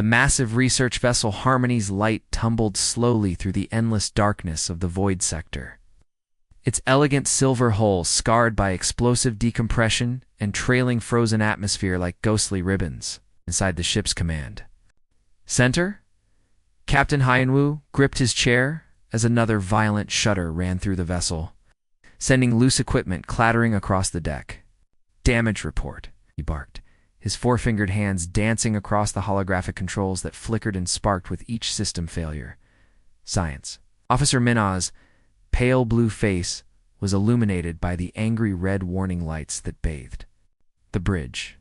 The massive research vessel Harmony's light tumbled slowly through the endless darkness of the void sector. Its elegant silver hull scarred by explosive decompression and trailing frozen atmosphere like ghostly ribbons inside the ship's command center. Captain Hyenwu gripped his chair as another violent shudder ran through the vessel, sending loose equipment clattering across the deck. "Damage report," he barked, his four-fingered hands dancing across the holographic controls that flickered and sparked with each system failure. "Science." Officer Minaw's pale blue face was illuminated by the angry red warning lights that bathed the bridge.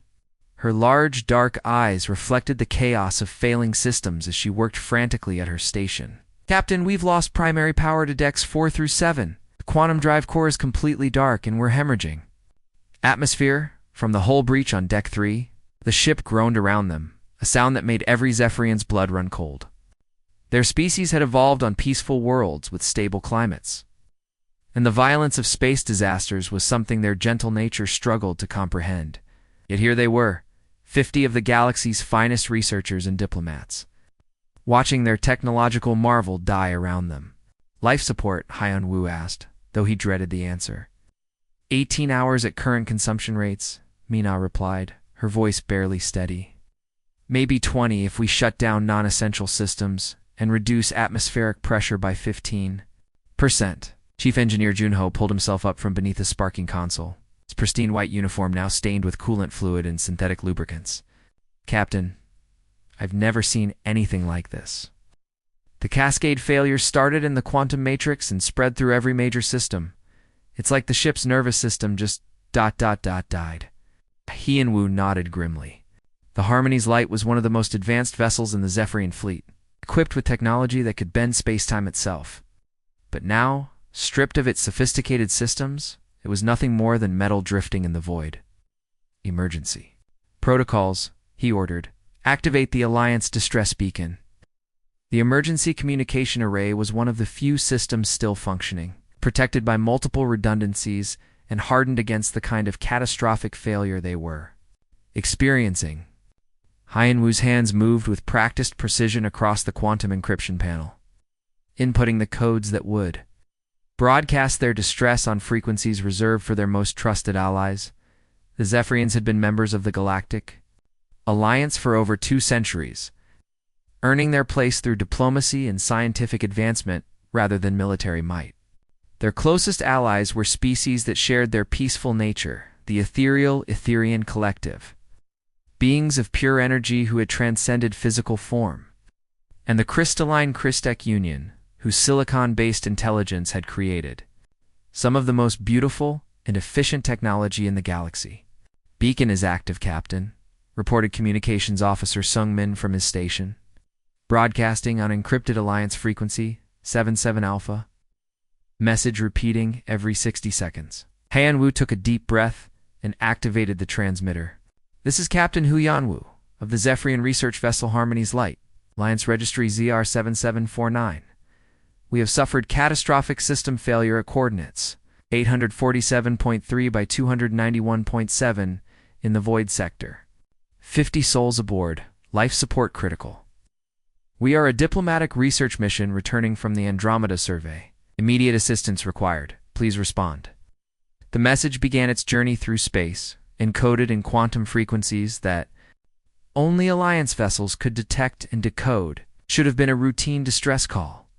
Her large, dark eyes reflected the chaos of failing systems as she worked frantically at her station. "Captain, we've lost primary power to decks 4 through 7. The quantum drive core is completely dark and we're hemorrhaging." Atmosphere from the hull breach on Deck 3, the ship groaned around them, a sound that made every Zephyrian's blood run cold. Their species had evolved on peaceful worlds with stable climates, and the violence of space disasters was something their gentle nature struggled to comprehend. Yet here they were, 50 of the galaxy's finest researchers and diplomats, watching their technological marvel die around them. "Life support?" Hyenwu asked, though he dreaded the answer. 18 hours at current consumption rates, Mina replied, her voice barely steady. "Maybe 20 if we shut down non-essential systems and reduce atmospheric pressure by 15%. Chief Engineer Junho pulled himself up from beneath a sparking console, his pristine white uniform now stained with coolant fluid and synthetic lubricants. "Captain, I've never seen anything like this. The cascade failures started in the quantum matrix and spread through every major system. It's like the ship's nervous system just ... died." Hyenwu nodded grimly. The Harmony's Light was one of the most advanced vessels in the Zephyrian fleet, equipped with technology that could bend space-time itself. But now, stripped of its sophisticated systems, it was nothing more than metal drifting in the void. "Emergency protocols," he ordered. "Activate the Alliance distress beacon." The emergency communication array was one of the few systems still functioning, protected by multiple redundancies and hardened against the kind of catastrophic failure they were experiencing. Hyenwu's hands moved with practiced precision across the quantum encryption panel, inputting the codes that would broadcast their distress on frequencies reserved for their most trusted allies. The Zephyrians had been members of the Galactic Alliance for over 2 centuries, earning their place through diplomacy and scientific advancement rather than military might. Their closest allies were species that shared their peaceful nature, the ethereal Etherian Collective, beings of pure energy who had transcended physical form, and the crystalline Christek Union, whose silicon-based intelligence had created some of the most beautiful and efficient technology in the galaxy. "Beacon is active, Captain," reported Communications Officer Sung Min from his station, broadcasting on encrypted Alliance frequency 77 Alpha. Message repeating every 60 seconds. Hyenwu took a deep breath and activated the transmitter. "This is Captain Huyanwu of the Zephyrian research vessel Harmony's Light, Alliance Registry ZR7749. We have suffered catastrophic system failure at coordinates 847.3 by 291.7 in the void sector. 50 souls aboard. Life support critical. We are a diplomatic research mission returning from the Andromeda survey. Immediate assistance required. Please respond." The message began its journey through space, encoded in quantum frequencies that only Alliance vessels could detect and decode. Should have been a routine distress call,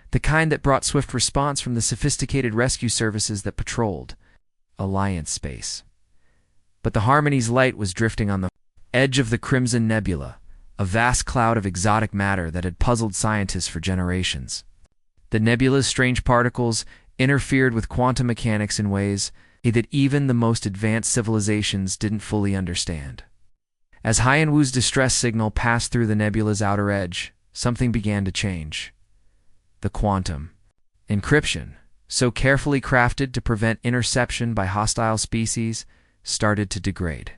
the kind that brought swift response from the sophisticated rescue services that patrolled Alliance space. But the Harmony's Light was drifting on the edge of the Crimson Nebula, a vast cloud of exotic matter that had puzzled scientists for generations. The nebula's strange particles interfered with quantum mechanics in ways that even the most advanced civilizations didn't fully understand. As Hyenwu's distress signal passed through the nebula's outer edge, something began to change. The quantum encryption, so carefully crafted to prevent interception by hostile species, started to degrade.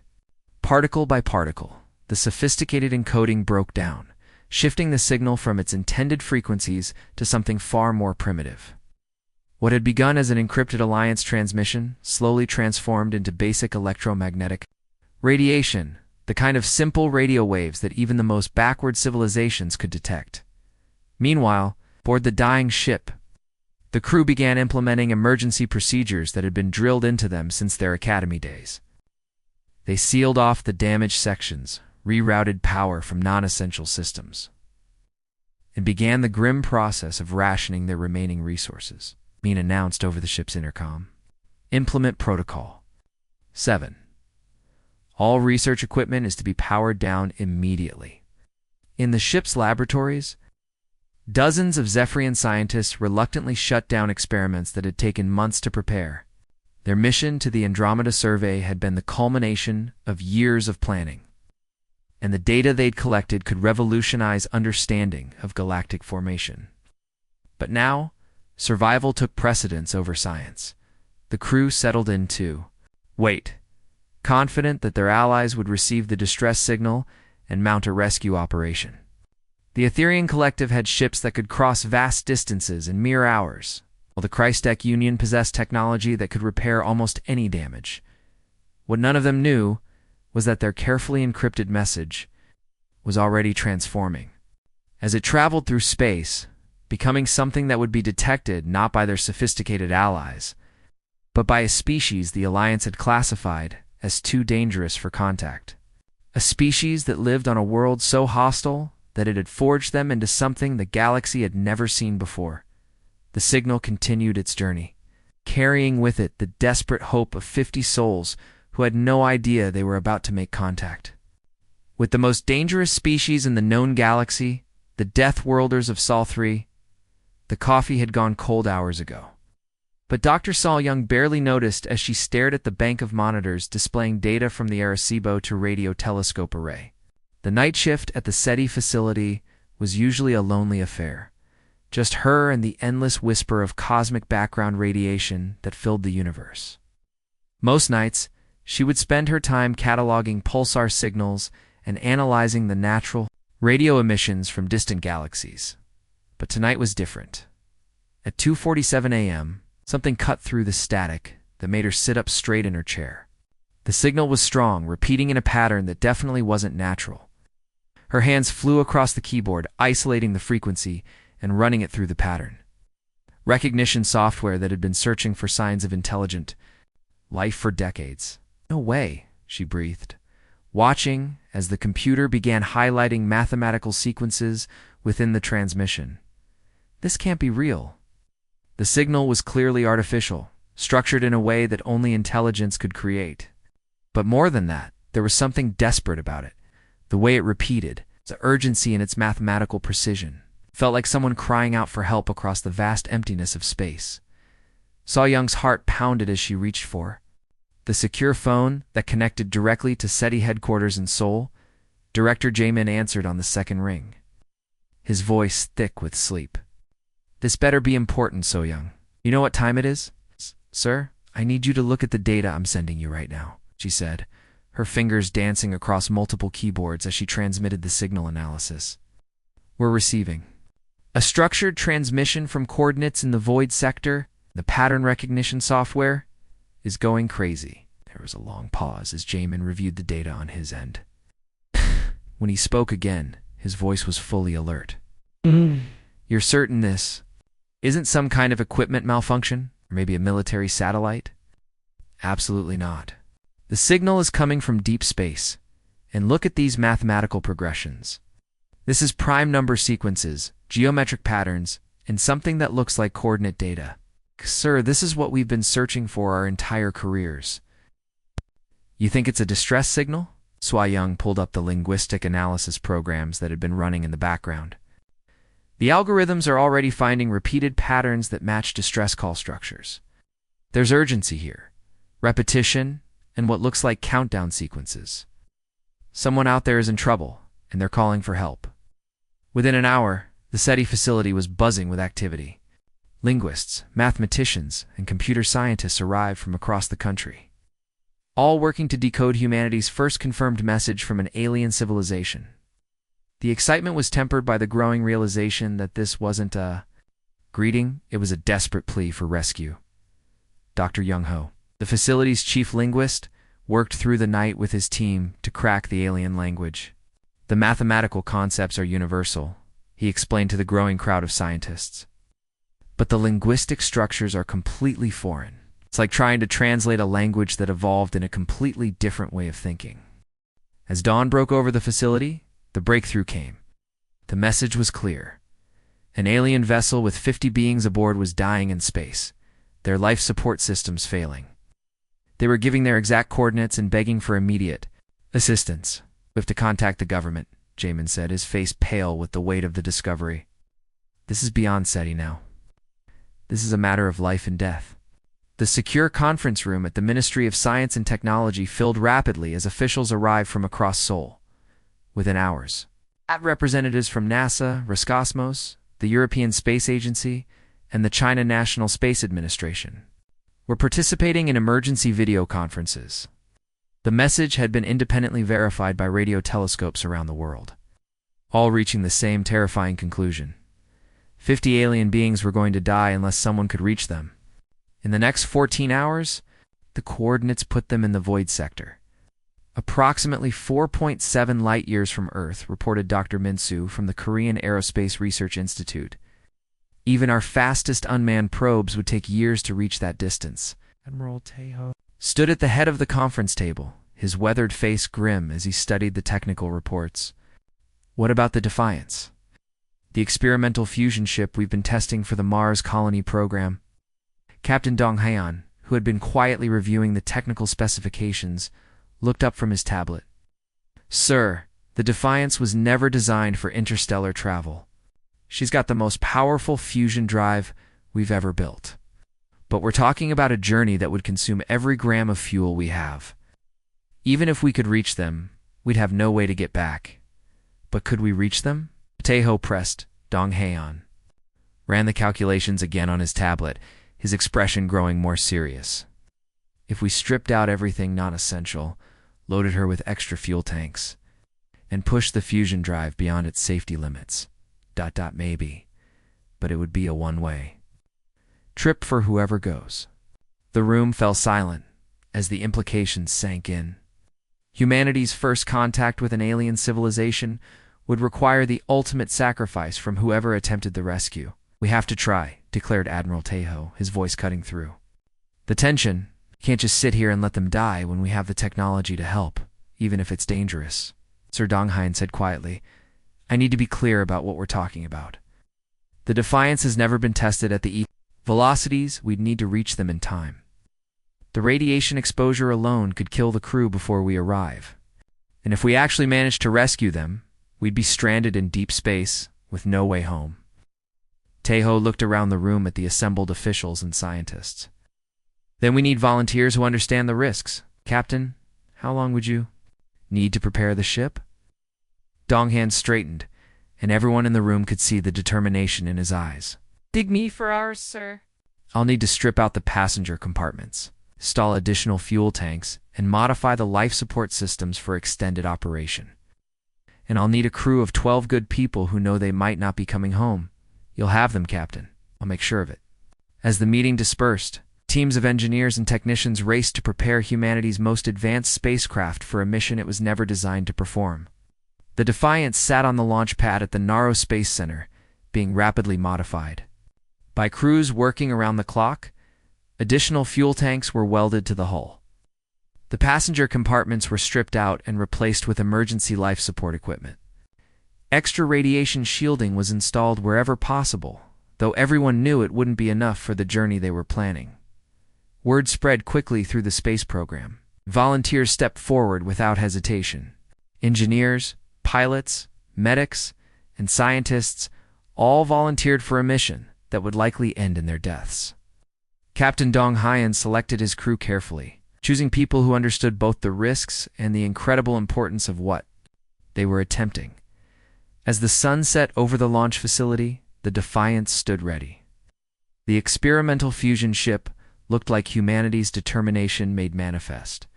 Particle by particle, the sophisticated encoding broke down, shifting the signal from its intended frequencies to something far more primitive. What had begun as an encrypted Alliance transmission slowly transformed into basic electromagnetic radiation the kind of simple radio waves that even the most backward civilizations could detect. Meanwhile, aboard the dying ship, the crew began implementing emergency procedures that had been drilled into them since their academy days. They sealed off the damaged sections, rerouted power from non-essential systems, and began the grim process of rationing their remaining resources. Being announced over the ship's intercom. Implement Protocol 7. All research equipment is to be powered down immediately. In the ship's laboratories, dozens of Zephyrian scientists reluctantly shut down experiments that had taken months to prepare. Their mission to the Andromeda survey had been the culmination of years of planning, and the data they'd collected could revolutionize understanding of galactic formation. But now, survival took precedence over science. The crew settled in to wait, confident that their allies would receive the distress signal and mount a rescue operation. The Etherian Collective had ships that could cross vast distances in mere hours, while the Christek Union possessed technology that could repair almost any damage. What none of them knew was that their carefully encrypted message was already transforming. As it traveled through space, becoming something that would be detected not by their sophisticated allies, but by a species the Alliance had classified as too dangerous for contact. A species that lived on a world so hostile that it had forged them into something the galaxy had never seen before. The signal continued its journey, carrying with it the desperate hope of 50 souls who had no idea they were about to make contact with the most dangerous species in the known galaxy, the Deathworlders of Sol 3. The coffee had gone cold hours ago, but Dr. Sol Young barely noticed as she stared at the bank of monitors displaying data from the Arecibo to radio telescope array. The night shift at the SETI facility was usually a lonely affair, just her and the endless whisper of cosmic background radiation that filled the universe. Most nights, she would spend her time cataloging pulsar signals and analyzing the natural radio emissions from distant galaxies. But tonight was different. At 2:47 a.m., something cut through the static that made her sit up straight in her chair. The signal was strong, repeating in a pattern that definitely wasn't natural. Her hands flew across the keyboard, isolating the frequency and running it through the pattern. Recognition software that had been searching for signs of intelligent life for decades. No way, she breathed, watching as the computer began highlighting mathematical sequences within the transmission. This can't be real. The signal was clearly artificial, structured in a way that only intelligence could create. But more than that, there was something desperate about it. The way it repeated, the urgency in its mathematical precision, felt like someone crying out for help across the vast emptiness of space. Saw Young's heart pounded as she reached for the secure phone that connected directly to SETI headquarters in Seoul. Director Jamin answered on the second ring, his voice thick with sleep. "This better be important, So Young. You know what time it is?" "Sir, I need you to look at the data I'm sending you right now," she said, her fingers dancing across multiple keyboards as she transmitted the signal analysis. "We're receiving a structured transmission from coordinates in the void sector. The pattern recognition software is going crazy." There was a long pause as Jamin reviewed the data on his end. When he spoke again, his voice was fully alert. "You're certain this isn't some kind of equipment malfunction? Or maybe a military satellite?" "Absolutely not. The signal is coming from deep space. And look at these mathematical progressions. This is prime number sequences, geometric patterns, and something that looks like coordinate data. Sir, this is what we've been searching for our entire careers." "You think it's a distress signal?" Swai Young pulled up the linguistic analysis programs that had been running in the background. "The algorithms are already finding repeated patterns that match distress call structures. There's urgency here, repetition, and what looks like countdown sequences. Someone out there is in trouble, and they're calling for help." Within an hour, the SETI facility was buzzing with activity. Linguists, mathematicians, and computer scientists arrived from across the country, all working to decode humanity's first confirmed message from an alien civilization. The excitement was tempered by the growing realization that this wasn't a greeting, it was a desperate plea for rescue. Dr. Young Ho, the facility's chief linguist, worked through the night with his team to crack the alien language. The mathematical concepts are universal, he explained to the growing crowd of scientists. But the linguistic structures are completely foreign. It's like trying to translate a language that evolved in a completely different way of thinking. As dawn broke over the facility, the breakthrough came. The message was clear. An alien vessel with 50 beings aboard was dying in space, their life support systems failing. They were giving their exact coordinates and begging for immediate assistance. "We have to contact the government," Jamin said, his face pale with the weight of the discovery. "This is beyond SETI now. This is a matter of life and death." The secure conference room at the Ministry of Science and Technology filled rapidly as officials arrived from across Seoul. Within hours, representatives from NASA, Roscosmos, the European Space Agency, and the China National Space Administration were participating in emergency video conferences. The message had been independently verified by radio telescopes around the world, all reaching the same terrifying conclusion. 50 alien beings were going to die unless someone could reach them. In the next 14 hours, the coordinates put them in the void sector. Approximately 4.7 light-years from Earth, reported Dr. Min-soo from the Korean Aerospace Research Institute. Even our fastest unmanned probes would take years to reach that distance. Admiral Taeho stood at the head of the conference table, his weathered face grim as he studied the technical reports. "What about the Defiance? The experimental fusion ship we've been testing for the Mars colony program?" Captain Dong Haeon, who had been quietly reviewing the technical specifications, looked up from his tablet. "Sir, the Defiance was never designed for interstellar travel. She's got the most powerful fusion drive we've ever built. But we're talking about a journey that would consume every gram of fuel we have. Even if we could reach them, we'd have no way to get back. But could we reach them?" Taeho pressed Dong Haeon, ran the calculations again on his tablet, his expression growing more serious. "If we stripped out everything non-essential, loaded her with extra fuel tanks, and pushed the fusion drive beyond its safety limits, maybe, but it would be a one-way trip for whoever goes." The room fell silent as the implications sank in. Humanity's first contact with an alien civilization would require the ultimate sacrifice from whoever attempted the rescue. "We have to try," declared Admiral Taeho, his voice cutting through. "The tension, can't just sit here and let them die when we have the technology to help, even if it's dangerous." Sir Dong Haeon said quietly, "I need to be clear about what we're talking about. The Defiance has never been tested at the velocities we'd need to reach them in time. The radiation exposure alone could kill the crew before we arrive. And if we actually managed to rescue them, we'd be stranded in deep space with no way home." Taeho looked around the room at the assembled officials and scientists. "Then we need volunteers who understand the risks. Captain, how long would you need to prepare the ship?" Dong Haeon straightened, and everyone in the room could see the determination in his eyes. "Dig me for hours, sir." "I'll need to strip out the passenger compartments, install additional fuel tanks, and modify the life support systems for extended operation. And I'll need a crew of 12 good people who know they might not be coming home. You'll have them, Captain. I'll make sure of it." As the meeting dispersed, teams of engineers and technicians raced to prepare humanity's most advanced spacecraft for a mission it was never designed to perform. The Defiance sat on the launch pad at the Naro Space Center, being rapidly modified. By crews working around the clock, additional fuel tanks were welded to the hull. The passenger compartments were stripped out and replaced with emergency life support equipment. Extra radiation shielding was installed wherever possible, though everyone knew it wouldn't be enough for the journey they were planning. Word spread quickly through the space program. Volunteers stepped forward without hesitation. Engineers, pilots, medics, and scientists all volunteered for a mission that would likely end in their deaths. Captain Dong Haeon selected his crew carefully, choosing people who understood both the risks and the incredible importance of what they were attempting. As the sun set over the launch facility, the Defiance stood ready. The experimental fusion ship looked like humanity's determination made manifest,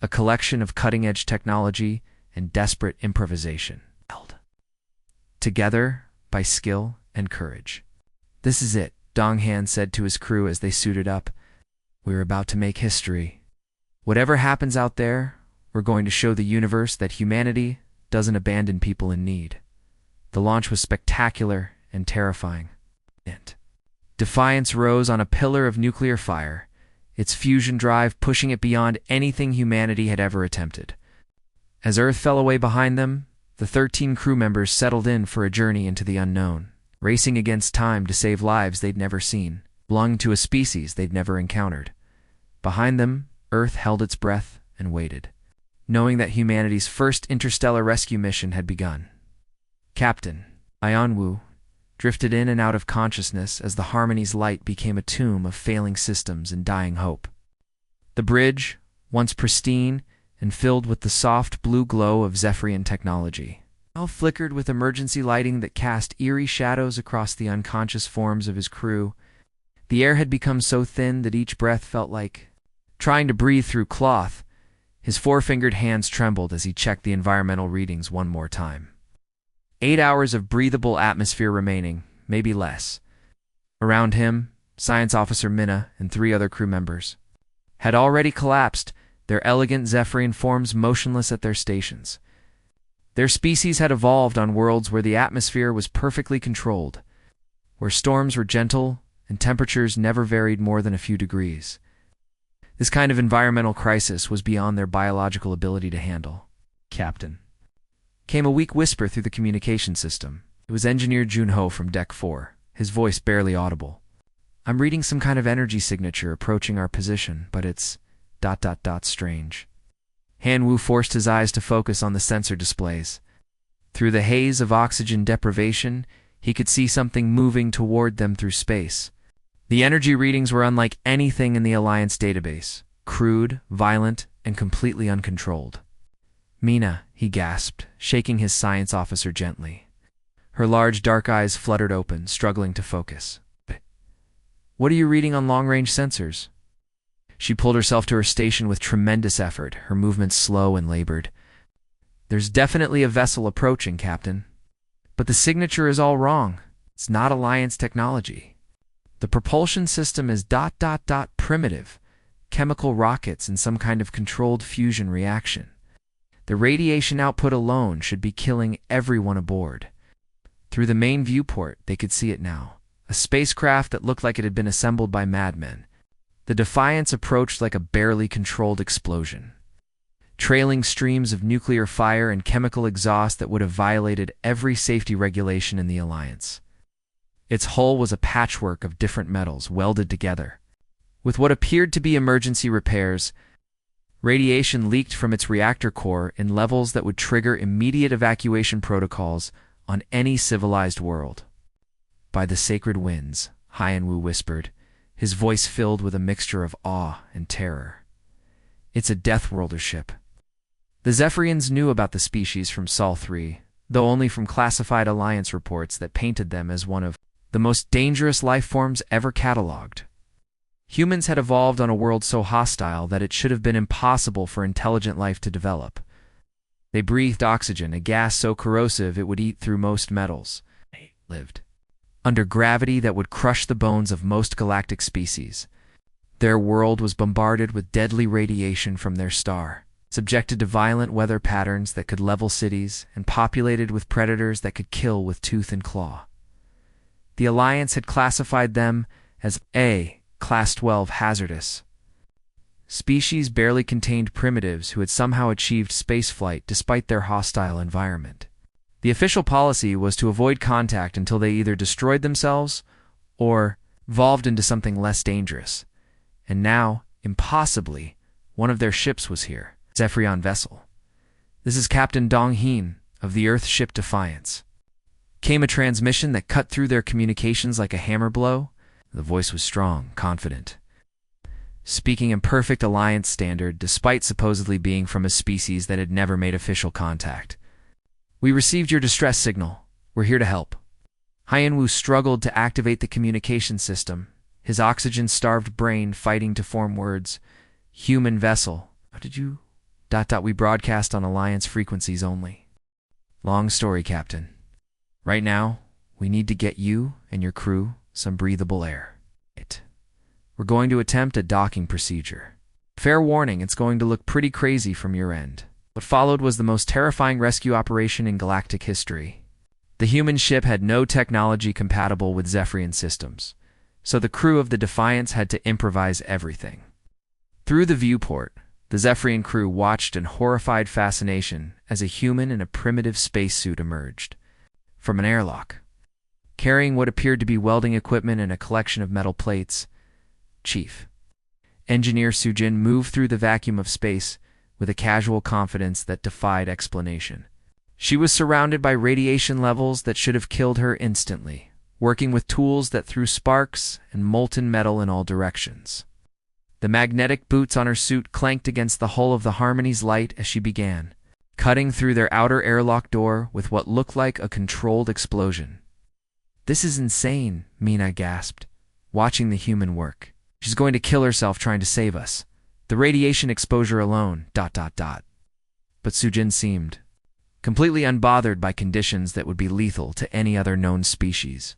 a collection of cutting-edge technology and desperate improvisation, held together by skill and courage. "This is it," Dong Haeon said to his crew as they suited up. "We're about to make history." Whatever happens out there, we're going to show the universe that humanity doesn't abandon people in need. The launch was spectacular and terrifying. Defiance rose on a pillar of nuclear fire, its fusion drive pushing it beyond anything humanity had ever attempted. As Earth fell away behind them, the 13 crew members settled in for a journey into the unknown, racing against time to save lives they'd never seen, belonging to a species they'd never encountered. Behind them, Earth held its breath and waited, knowing that humanity's first interstellar rescue mission had begun. Captain Ionwu drifted in and out of consciousness as the Harmony's light became a tomb of failing systems and dying hope. The bridge, once pristine and filled with the soft blue glow of Zephyrian technology, now flickered with emergency lighting that cast eerie shadows across the unconscious forms of his crew. The air had become so thin that each breath felt like trying to breathe through cloth. His four-fingered hands trembled as he checked the environmental readings one more time. 8 hours of breathable atmosphere remaining, maybe less. Around him, Science Officer Minna and 3 other crew members had already collapsed, their elegant Zephyrian forms motionless at their stations. Their species had evolved on worlds where the atmosphere was perfectly controlled, where storms were gentle and temperatures never varied more than a few degrees. This kind of environmental crisis was beyond their biological ability to handle. Captain. Came a weak whisper through the communication system. It was Engineer Junho from Deck 4, his voice barely audible. I'm reading some kind of energy signature approaching our position, but it's ... strange. Han-Wu forced his eyes to focus on the sensor displays. Through the haze of oxygen deprivation, he could see something moving toward them through space. The energy readings were unlike anything in the Alliance database, crude, violent, and completely uncontrolled. Mina, he gasped, shaking his science officer gently. Her large dark eyes fluttered open, struggling to focus. What are you reading on long-range sensors? She pulled herself to her station with tremendous effort, her movements slow and labored. There's definitely a vessel approaching, Captain. But the signature is all wrong. It's not Alliance technology. The propulsion system is ... primitive, chemical rockets in some kind of controlled fusion reaction. The radiation output alone should be killing everyone aboard. Through the main viewport, they could see it now. A spacecraft that looked like it had been assembled by madmen. The Defiance approached like a barely controlled explosion. Trailing streams of nuclear fire and chemical exhaust that would have violated every safety regulation in the Alliance. Its hull was a patchwork of different metals welded together. With what appeared to be emergency repairs, radiation leaked from its reactor core in levels that would trigger immediate evacuation protocols on any civilized world. By the sacred winds, Han-Wu whispered, his voice filled with a mixture of awe and terror. It's a Deathworlder ship. The Zephyrians knew about the species from Sol 3, though only from classified Alliance reports that painted them as one of the most dangerous life forms ever catalogued. Humans had evolved on a world so hostile that it should have been impossible for intelligent life to develop. They breathed oxygen, a gas so corrosive it would eat through most metals. They lived under gravity that would crush the bones of most galactic species. Their world was bombarded with deadly radiation from their star, subjected to violent weather patterns that could level cities, and populated with predators that could kill with tooth and claw. The Alliance had classified them as A, Class 12 hazardous. Species barely contained primitives who had somehow achieved spaceflight despite their hostile environment. The official policy was to avoid contact until they either destroyed themselves or evolved into something less dangerous. And now, impossibly, one of their ships was here, Zephyrian vessel. This is Captain Dong Heen of the Earth ship Defiance. Came a transmission that cut through their communications like a hammer blow. The voice was strong, confident, speaking in perfect Alliance standard despite supposedly being from a species that had never made official contact. We received your distress signal. We're here to help. Han-Wu struggled to activate the communication system, his oxygen-starved brain fighting to form words. Human vessel. How did you... ... We broadcast on Alliance frequencies only. Long story, Captain. Right now, we need to get you and your crew some breathable air. We're going to attempt a docking procedure. Fair warning, it's going to look pretty crazy from your end. What followed was the most terrifying rescue operation in galactic history. The human ship had no technology compatible with Zephyrian systems, so the crew of the Defiance had to improvise everything. Through the viewport, the Zephyrian crew watched in horrified fascination as a human in a primitive spacesuit emerged from an airlock. Carrying what appeared to be welding equipment and a collection of metal plates, Chief Engineer Sujin moved through the vacuum of space with a casual confidence that defied explanation. She was surrounded by radiation levels that should have killed her instantly, working with tools that threw sparks and molten metal in all directions. The magnetic boots on her suit clanked against the hull of the Harmony's light as she began, cutting through their outer airlock door with what looked like a controlled explosion. "This is insane," Mina gasped, watching the human work. "She's going to kill herself trying to save us. The radiation exposure alone, ... But Sujin seemed completely unbothered by conditions that would be lethal to any other known species.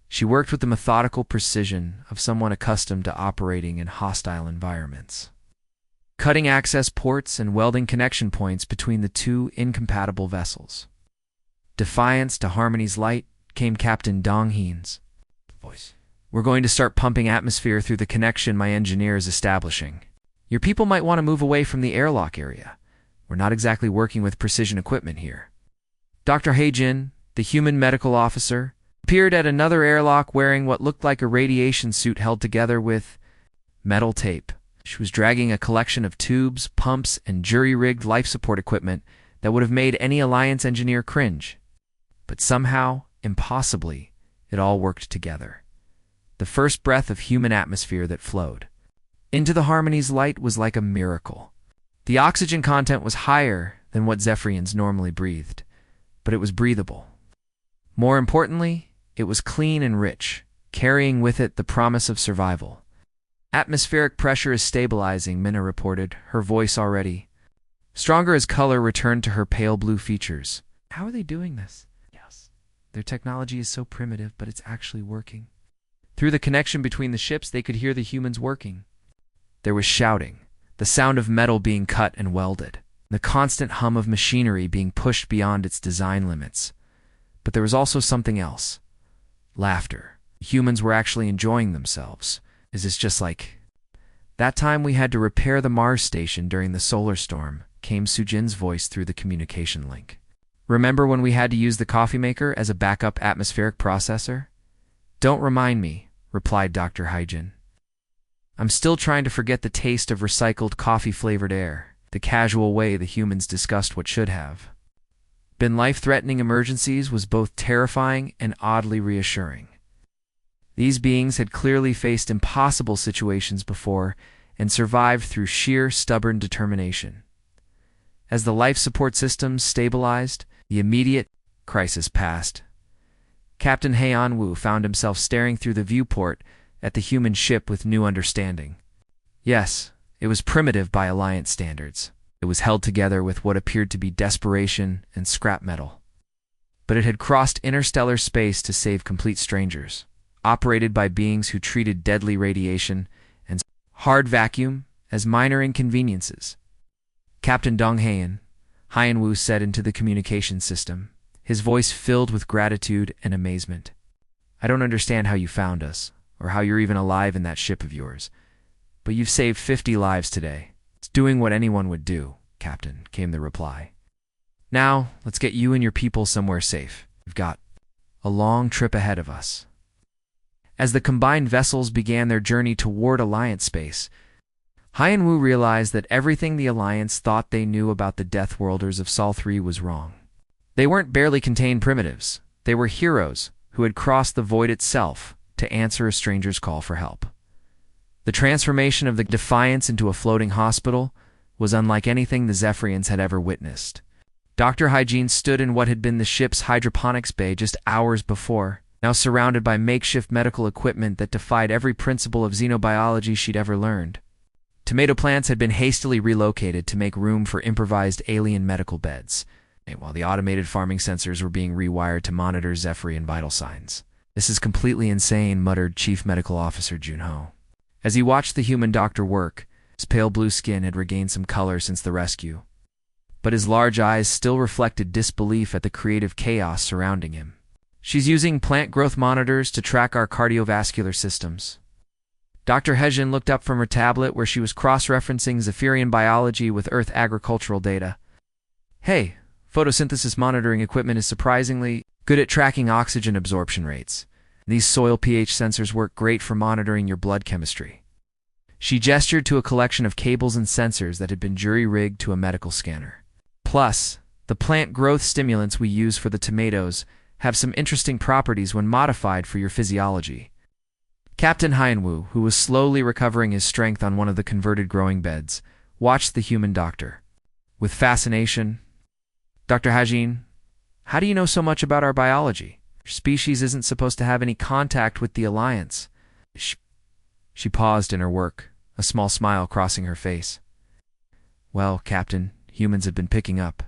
She worked with the methodical precision of someone accustomed to operating in hostile environments, cutting access ports and welding connection points between the two incompatible vessels. Defiance to Harmony's light came Captain Dong Heen's voice. "We're going to start pumping atmosphere through the connection my engineer is establishing. Your people might want to move away from the airlock area. We're not exactly working with precision equipment here." Dr. Heijin, the human medical officer, appeared at another airlock wearing what looked like a radiation suit held together with metal tape. She was dragging a collection of tubes, pumps, and jury-rigged life support equipment that would have made any Alliance engineer cringe. But somehow, impossibly, it all worked together. The first breath of human atmosphere that flowed into the Harmony's light was like a miracle. The oxygen content was higher than what Zephyrians normally breathed, but it was breathable. More importantly, it was clean and rich, carrying with it the promise of survival. "Atmospheric pressure is stabilizing," Minna reported, her voice already stronger as color returned to her pale blue features. "How are they doing this?" "Yes. Their technology is so primitive, but it's actually working." Through the connection between the ships, they could hear the humans working. There was shouting, the sound of metal being cut and welded, the constant hum of machinery being pushed beyond its design limits. But there was also something else. Laughter. Humans were actually enjoying themselves. "Is this just like that time we had to repair the Mars station during the solar storm?" came Sujin's voice through the communication link. "Remember when we had to use the coffee maker as a backup atmospheric processor?" "Don't remind me," replied Dr. Heijin. "I'm still trying to forget the taste of recycled coffee-flavored air, the casual way the humans discussed what should have been life-threatening emergencies was both terrifying and oddly reassuring. These beings had clearly faced impossible situations before and survived through sheer stubborn determination. As the life support systems stabilized, the immediate crisis passed. Captain Heian Wu found himself staring through the viewport at the human ship with new understanding. Yes, it was primitive by Alliance standards. It was held together with what appeared to be desperation and scrap metal. But it had crossed interstellar space to save complete strangers, operated by beings who treated deadly radiation and hard vacuum as minor inconveniences. Captain Dong Heian Wu said into the communication system, his voice filled with gratitude and amazement. "I don't understand how you found us, or how you're even alive in that ship of yours, but you've saved 50 lives today. It's doing what anyone would do, Captain," came the reply. "Now, let's get you and your people somewhere safe. We've got a long trip ahead of us." As the combined vessels began their journey toward Alliance space, Heian Wu realized that everything the Alliance thought they knew about the Deathworlders of Sol 3 was wrong. They weren't barely contained primitives. They were heroes who had crossed the void itself to answer a stranger's call for help. The transformation of the Defiance into a floating hospital was unlike anything the Zephyrians had ever witnessed. Dr. Hygiene stood in what had been the ship's hydroponics bay just hours before, now surrounded by makeshift medical equipment that defied every principle of xenobiology she'd ever learned. Tomato plants had been hastily relocated to make room for improvised alien medical beds, while the automated farming sensors were being rewired to monitor Zephyrian vital signs. "This is completely insane," muttered Chief Medical Officer Junho. As he watched the human doctor work, His pale blue skin had regained some color since the rescue, but his large eyes still reflected disbelief at the creative chaos surrounding him. She's using plant growth monitors to track our cardiovascular systems. Dr. Hejin looked up from her tablet where she was cross-referencing Zephyrian biology with Earth agricultural data. Hey, photosynthesis monitoring equipment is surprisingly good at tracking oxygen absorption rates. These soil pH sensors work great for monitoring your blood chemistry. She gestured to a collection of cables and sensors that had been jury-rigged to a medical scanner. Plus, the plant growth stimulants we use for the tomatoes have some interesting properties when modified for your physiology. Captain Hyenwu, who was slowly recovering his strength on one of the converted growing beds, watched the human doctor. With fascination, "Dr. Hajin, how do you know so much about our biology? Your species isn't supposed to have any contact with the Alliance." She paused in her work, a small smile crossing her face. "Well, Captain, humans have been picking up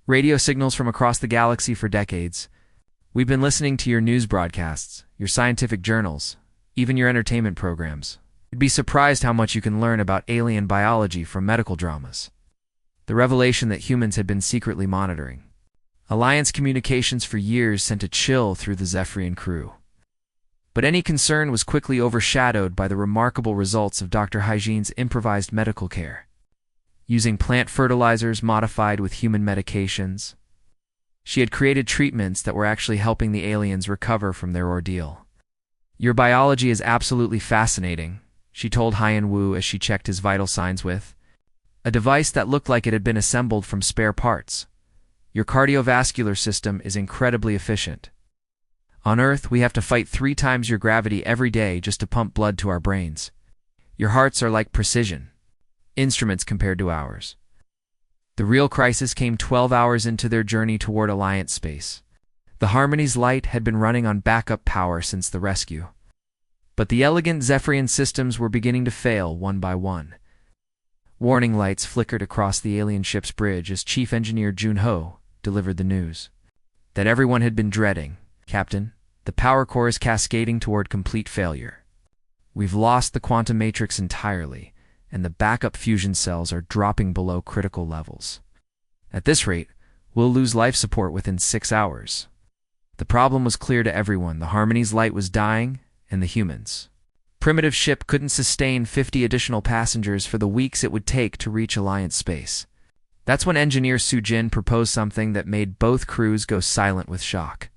radio signals from across the galaxy for decades. We've been listening to your news broadcasts, your scientific journals, even your entertainment programs. You'd be surprised how much you can learn about alien biology from medical dramas." The revelation that humans had been secretly monitoring Alliance communications for years sent a chill through the Zephyrian crew. But any concern was quickly overshadowed by the remarkable results of Dr. Hajin's improvised medical care. Using plant fertilizers modified with human medications, she had created treatments that were actually helping the aliens recover from their ordeal. "Your biology is absolutely fascinating," she told Hyen Wu as she checked his vital signs with a device that looked like it had been assembled from spare parts. "Your cardiovascular system is incredibly efficient. On Earth, we have to fight 3 times your gravity every day just to pump blood to our brains. Your hearts are like precision instruments compared to ours." The real crisis came 12 hours into their journey toward Alliance space. The Harmony's light had been running on backup power since the rescue, but the elegant Zephyrian systems were beginning to fail one by one. Warning lights flickered across the alien ship's bridge as Chief Engineer Junho delivered the news that everyone had been dreading. "Captain, the power core is cascading toward complete failure. We've lost the quantum matrix entirely, and the backup fusion cells are dropping below critical levels. At this rate, we'll lose life support within 6 hours." The problem was clear to everyone. The Harmony's light was dying, and the humans' primitive ship couldn't sustain 50 additional passengers for the weeks it would take to reach Alliance space. That's when Engineer Sujin proposed something that made both crews go silent with shock.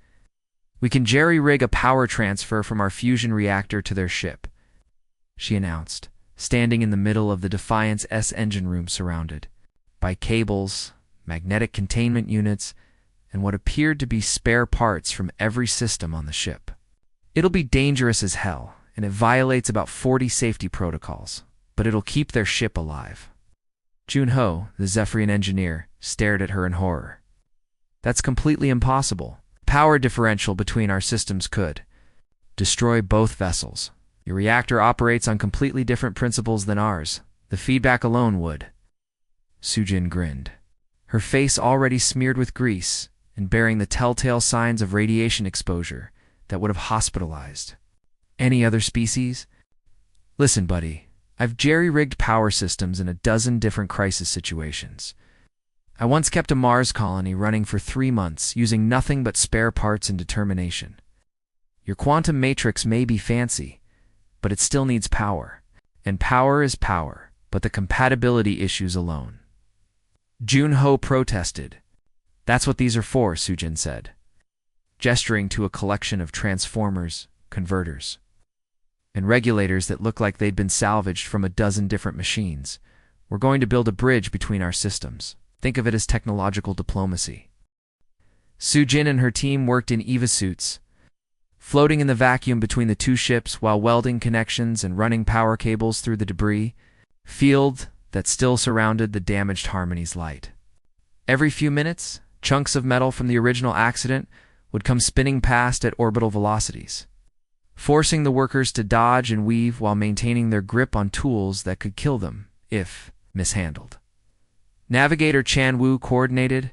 "We can jerry-rig a power transfer from our fusion reactor to their ship," she announced, standing in the middle of the Defiance-S engine room surrounded by cables, magnetic containment units, and what appeared to be spare parts from every system on the ship. "It'll be dangerous as hell, and it violates about 40 safety protocols, but it'll keep their ship alive." Junho, the Zephyrian engineer, stared at her in horror. "That's completely impossible. The power differential between our systems could destroy both vessels. Your reactor operates on completely different principles than ours. The feedback alone would." Sujin grinned, her face already smeared with grease and bearing the telltale signs of radiation exposure that would have hospitalized any other species. "Listen, buddy, I've jerry-rigged power systems in a dozen different crisis situations. I once kept a Mars colony running for 3 months using nothing but spare parts and determination. Your quantum matrix may be fancy, but it still needs power. And power is power, but the compatibility issues alone." Junho protested. "That's what these are for," Sujin said, gesturing to a collection of transformers, converters, and regulators that looked like they'd been salvaged from a dozen different machines. "We're going to build a bridge between our systems. Think of it as technological diplomacy." Sujin and her team worked in EVA suits, floating in the vacuum between the 2 ships while welding connections and running power cables through the debris field that still surrounded the damaged Harmony's light. Every few minutes, chunks of metal from the original accident would come spinning past at orbital velocities, forcing the workers to dodge and weave while maintaining their grip on tools that could kill them if mishandled. Navigator Chan Wu coordinated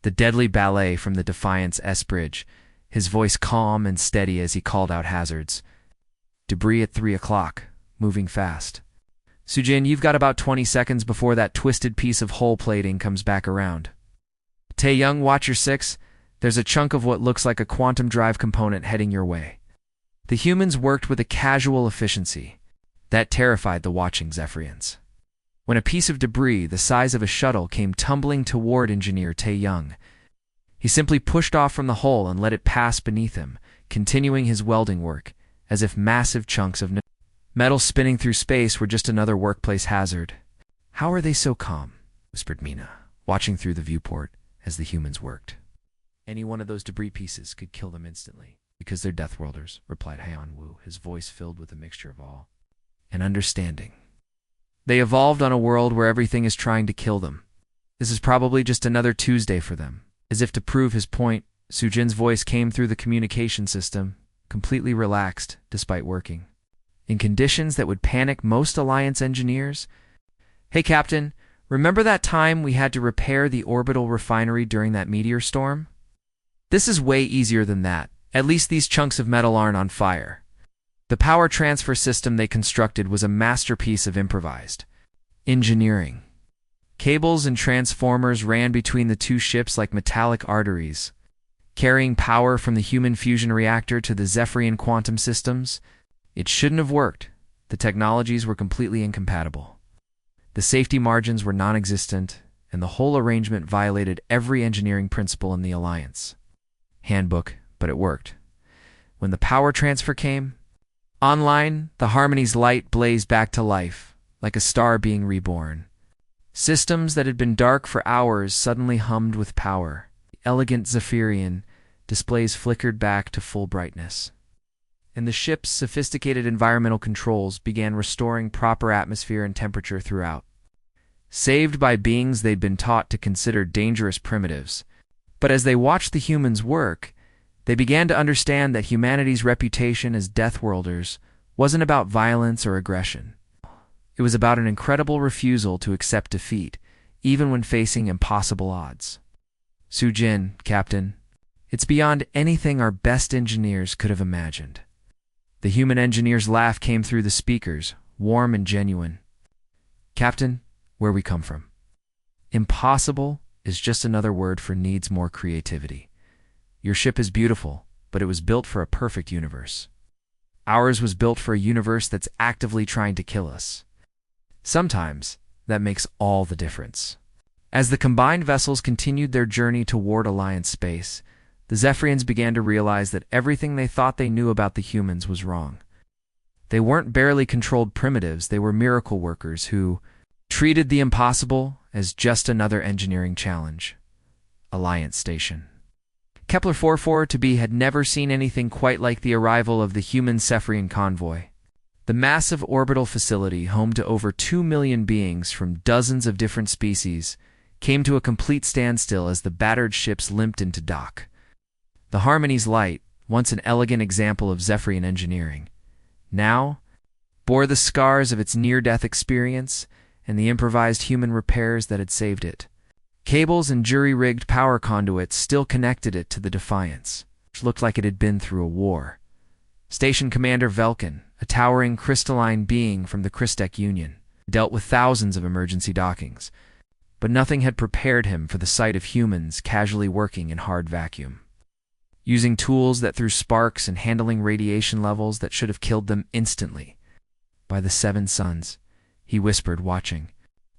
the deadly ballet from the Defiance-S bridge, his voice calm and steady as he called out hazards. "Debris at 3 o'clock, moving fast." Sujin, you've got about 20 seconds before that twisted piece of hull plating comes back around. Tae-young, watch your six. There's a chunk of what looks like a quantum drive component heading your way. The humans worked with a casual efficiency that terrified the watching Zephyrians. When a piece of debris the size of a shuttle came tumbling toward Engineer Tae-young, he simply pushed off from the hull and let it pass beneath him, continuing his welding work, as if massive chunks of metal spinning through space were just another workplace hazard. "How are they so calm?" whispered Mina, watching through the viewport as the humans worked. "Any one of those debris pieces could kill them instantly, because they're Deathworlders," replied Hyeon-woo, his voice filled with a mixture of awe and understanding. "They evolved on a world where everything is trying to kill them. This is probably just another Tuesday for them." As if to prove his point, Sujin's voice came through the communication system, completely relaxed despite working in conditions that would panic most Alliance engineers. "Hey, Captain, remember that time we had to repair the orbital refinery during that meteor storm? This is way easier than that. At least these chunks of metal aren't on fire." The power transfer system they constructed was a masterpiece of improvised engineering. Cables and transformers ran between the two ships like metallic arteries, carrying power from the human fusion reactor to the Zephyrian quantum systems. It shouldn't have worked. The technologies were completely incompatible. The safety margins were non-existent, and the whole arrangement violated every engineering principle in the Alliance handbook, but it worked. When the power transfer came online, the Harmony's light blazed back to life, like a star being reborn. Systems that had been dark for hours suddenly hummed with power. The elegant Zephyrian displays flickered back to full brightness, and the ship's sophisticated environmental controls began restoring proper atmosphere and temperature throughout. Saved by beings they'd been taught to consider dangerous primitives. But as they watched the humans work, they began to understand that humanity's reputation as Deathworlders wasn't about violence or aggression. It was about an incredible refusal to accept defeat, even when facing impossible odds. "Sujin, Captain, it's beyond anything our best engineers could have imagined." The human engineer's laugh came through the speakers, warm and genuine. "Captain, where we come from. Impossible is just another word for needs more creativity. Your ship is beautiful, but it was built for a perfect universe. Ours was built for a universe that's actively trying to kill us. Sometimes that makes all the difference." As the combined vessels continued their journey toward Alliance space, the Zephyrians began to realize that everything they thought they knew about the humans was wrong. They weren't barely controlled primitives, they were miracle workers who treated the impossible as just another engineering challenge. Alliance Station. Kepler 44-b had never seen anything quite like the arrival of the human Zephyrian convoy. The massive orbital facility, home to over 2 million beings from dozens of different species, came to a complete standstill as the battered ships limped into dock. The Harmony's light, once an elegant example of Zephyrian engineering, now bore the scars of its near-death experience and the improvised human repairs that had saved it. Cables and jury-rigged power conduits still connected it to the Defiance, which looked like it had been through a war. Station Commander Velkin, a towering crystalline being from the Christek Union, dealt with thousands of emergency dockings, but nothing had prepared him for the sight of humans casually working in hard vacuum. Using tools that threw sparks and handling radiation levels that should have killed them instantly. "By the seven suns," he whispered, watching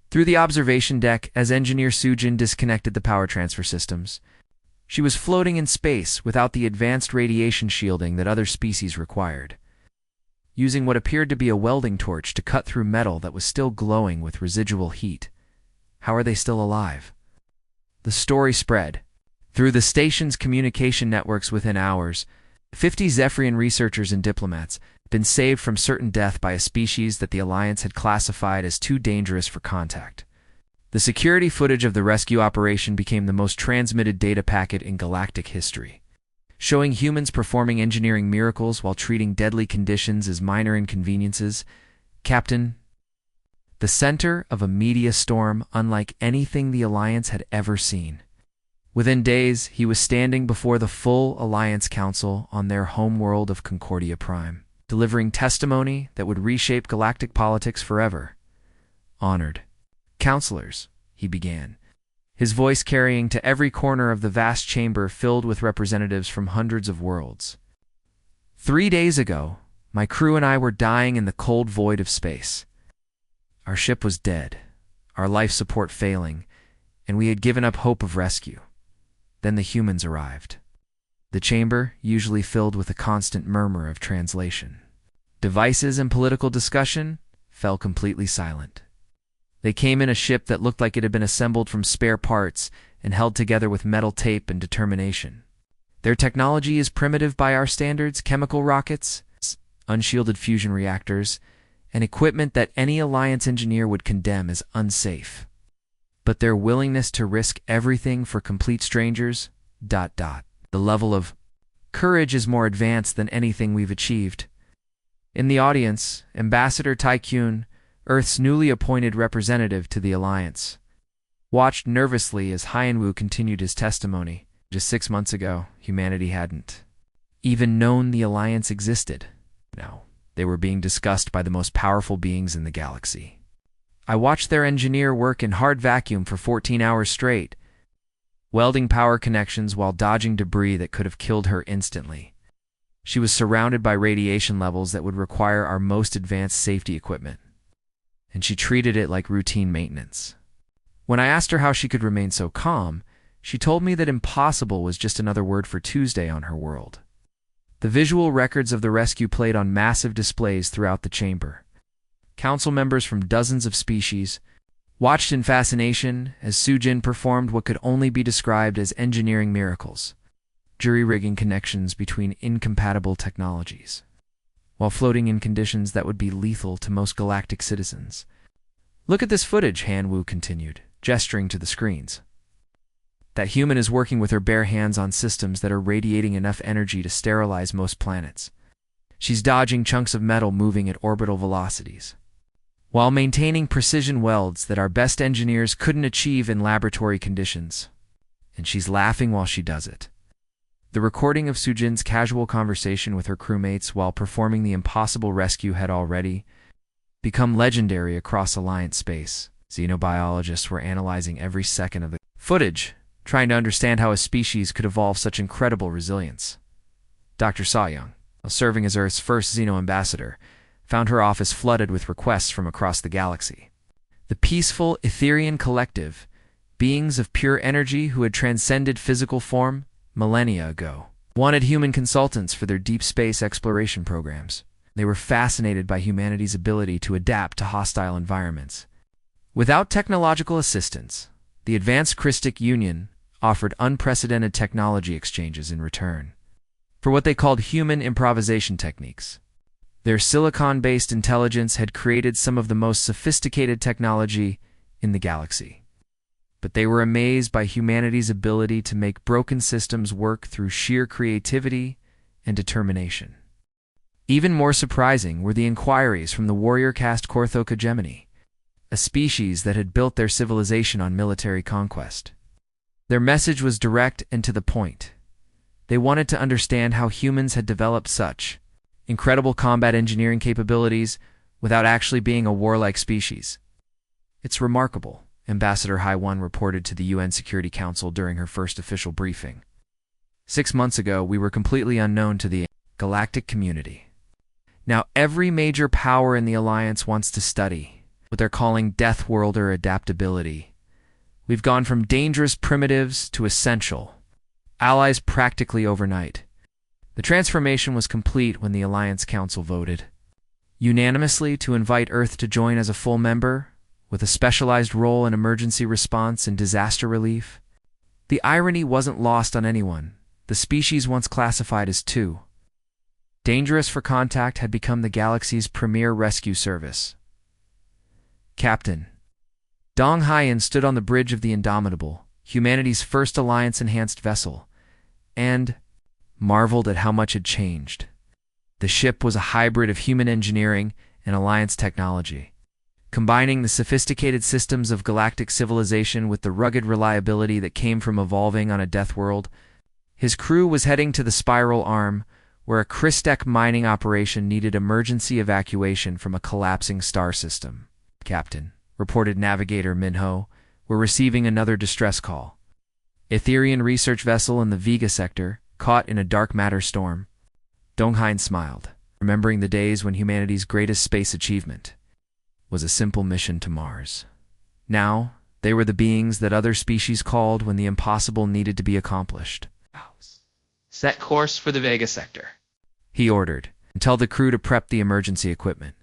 through the observation deck as Engineer Sujin disconnected the power transfer systems. She was floating in space without the advanced radiation shielding that other species required, using what appeared to be a welding torch to cut through metal that was still glowing with residual heat. How are they still alive? The story spread through the station's communication networks within hours. 50 Zephyrian researchers and diplomats had been saved from certain death by a species that the Alliance had classified as too dangerous for contact. The security footage of the rescue operation became the most transmitted data packet in galactic history, showing humans performing engineering miracles while treating deadly conditions as minor inconveniences. Captain, the center of a media storm unlike anything the Alliance had ever seen. Within days, he was standing before the full Alliance Council on their homeworld of Concordia Prime, delivering testimony that would reshape galactic politics forever. Honored counselors, he began, his voice carrying to every corner of the vast chamber filled with representatives from hundreds of worlds. 3 days ago, my crew and I were dying in the cold void of space. Our ship was dead, our life support failing, and we had given up hope of rescue. Then the humans arrived. The chamber, usually filled with a constant murmur of translation, devices and political discussion, fell completely silent. They came in a ship that looked like it had been assembled from spare parts and held together with metal tape and determination. Their technology is primitive by our standards: chemical rockets, unshielded fusion reactors, and equipment that any Alliance engineer would condemn as unsafe. But their willingness to risk everything for complete strangers, the level of courage is more advanced than anything we've achieved. In the audience, Ambassador Tycoon, Earth's newly appointed representative to the Alliance, watched nervously as Hyenwu continued his testimony. Just 6 months ago, humanity hadn't even known the Alliance existed. Now, they were being discussed by the most powerful beings in the galaxy. I watched their engineer work in hard vacuum for 14 hours straight, welding power connections while dodging debris that could have killed her instantly. She was surrounded by radiation levels that would require our most advanced safety equipment, and she treated it like routine maintenance. When I asked her how she could remain so calm, she told me that impossible was just another word for Tuesday on her world. The visual records of the rescue played on massive displays throughout the chamber. Council members from dozens of species watched in fascination as Sujin performed what could only be described as engineering miracles, jury-rigging connections between incompatible technologies, while floating in conditions that would be lethal to most galactic citizens. Look at this footage, Hanwu continued, gesturing to the screens. That human is working with her bare hands on systems that are radiating enough energy to sterilize most planets. She's dodging chunks of metal moving at orbital velocities, while maintaining precision welds that our best engineers couldn't achieve in laboratory conditions. And she's laughing while she does it. The recording of Sujin's casual conversation with her crewmates while performing the impossible rescue had already become legendary across Alliance space. Xenobiologists were analyzing every second of the footage, trying to understand how a species could evolve such incredible resilience. Dr. Sayoung, serving as Earth's first Xeno ambassador, found her office flooded with requests from across the galaxy. The peaceful Etherian collective, beings of pure energy who had transcended physical form millennia ago, wanted human consultants for their deep space exploration programs. They were fascinated by humanity's ability to adapt to hostile environments. Without technological assistance, the Advanced Christic Union offered unprecedented technology exchanges in return for what they called human improvisation techniques. Their silicon-based intelligence had created some of the most sophisticated technology in the galaxy. But they were amazed by humanity's ability to make broken systems work through sheer creativity and determination. Even more surprising were the inquiries from the warrior caste Corthocogemini, a species that had built their civilization on military conquest. Their message was direct and to the point. They wanted to understand how humans had developed such incredible combat engineering capabilities without actually being a warlike species. It's remarkable, Ambassador Haiwan reported to the UN Security Council during her first official briefing. 6 months ago, we were completely unknown to the galactic community. Now every major power in the Alliance wants to study what they're calling Deathworlder adaptability. We've gone from dangerous primitives to essential allies practically overnight. The transformation was complete when the Alliance Council voted unanimously to invite Earth to join as a full member, with a specialized role in emergency response and disaster relief. The irony wasn't lost on anyone. The species once classified as too dangerous for contact had become the galaxy's premier rescue service. Captain Dong Haiyan stood on the bridge of the Indomitable, humanity's first Alliance-enhanced vessel, and marveled at how much had changed. The ship was a hybrid of human engineering and Alliance technology, combining the sophisticated systems of galactic civilization with the rugged reliability that came from evolving on a death world. His crew was heading to the Spiral Arm, where a Christek mining operation needed emergency evacuation from a collapsing star system. Captain reported Navigator Minho. We're receiving another distress call. Etherian research vessel in the Vega sector, caught in a dark matter storm. Donghain smiled, remembering the days when humanity's greatest space achievement was a simple mission to Mars. Now, they were the beings that other species called when the impossible needed to be accomplished. Set course for the Vega sector, He ordered, and tell the crew to prep the emergency equipment.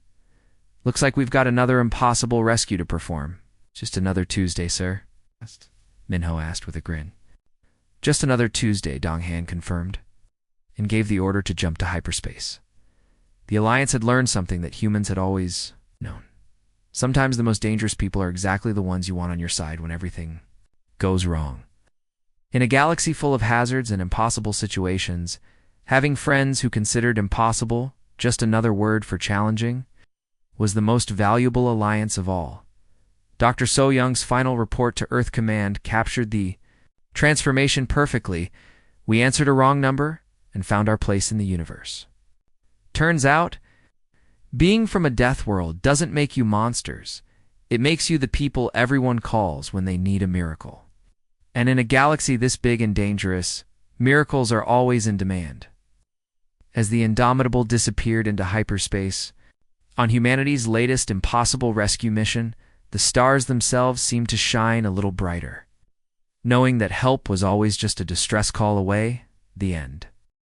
Looks like we've got another impossible rescue to perform. Just another Tuesday, sir? Minho asked with a grin. Just another Tuesday, Donghan confirmed, and gave the order to jump to hyperspace. The Alliance had learned something that humans had always known. Sometimes the most dangerous people are exactly the ones you want on your side when everything goes wrong. In a galaxy full of hazards and impossible situations, having friends who considered impossible just another word for challenging was the most valuable alliance of all. Dr. So Young's final report to Earth Command captured the transformation perfectly. We answered a wrong number and found our place in the universe. Turns out, being from a death world doesn't make you monsters. It makes you the people everyone calls when they need a miracle. And in a galaxy this big and dangerous, miracles are always in demand. As the Indomitable disappeared into hyperspace, on humanity's latest impossible rescue mission, the stars themselves seemed to shine a little brighter. Knowing that help was always just a distress call away, the end.